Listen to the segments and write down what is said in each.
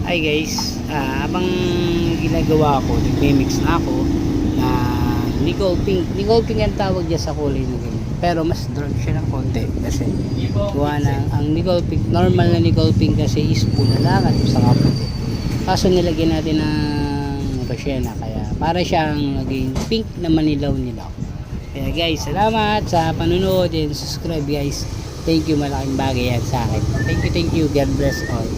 Hi guys, habang ginagawa ko, nagme-mix na ako na nickel pink. Nickel pink ang tawag niya sa kulay na ganyan. Pero mas dark siya ng konti kasi gawa na ang nickel pink, normal na nickel pink kasi is pula lang at saka puti. Kaso nilagyan natin ng Roshena kaya para siyang naging pink na manilaw-nilaw. Kaya guys, salamat sa panunood and subscribe guys. Thank you, malaking bagay yan sa akin. Thank you, God bless all.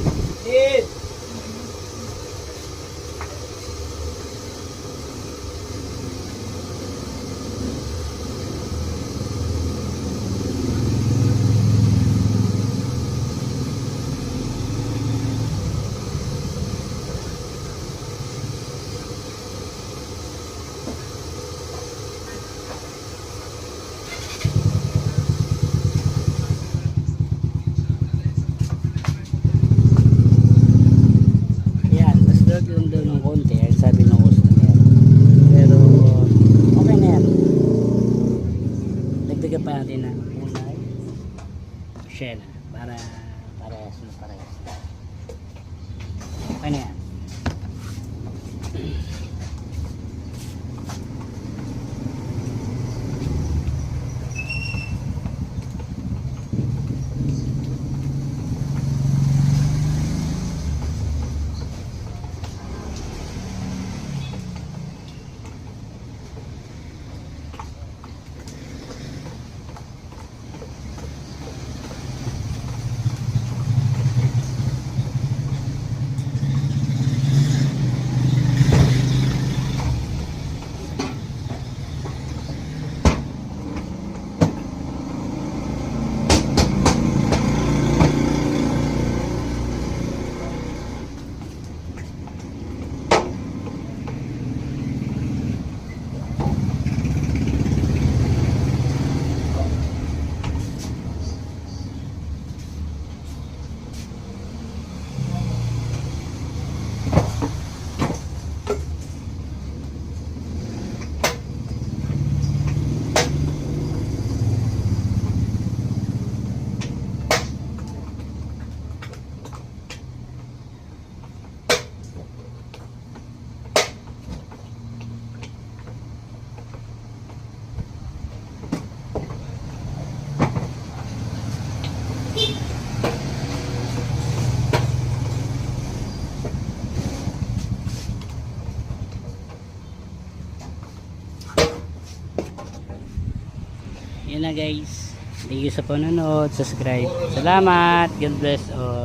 Lang daw ng konti ay sabi ng customer, pero okay na yan. Dagdagan pa natin ng unay shell para parehas okay na yan. Yan na guys, thank you sa panonood, subscribe, salamat, God bless all.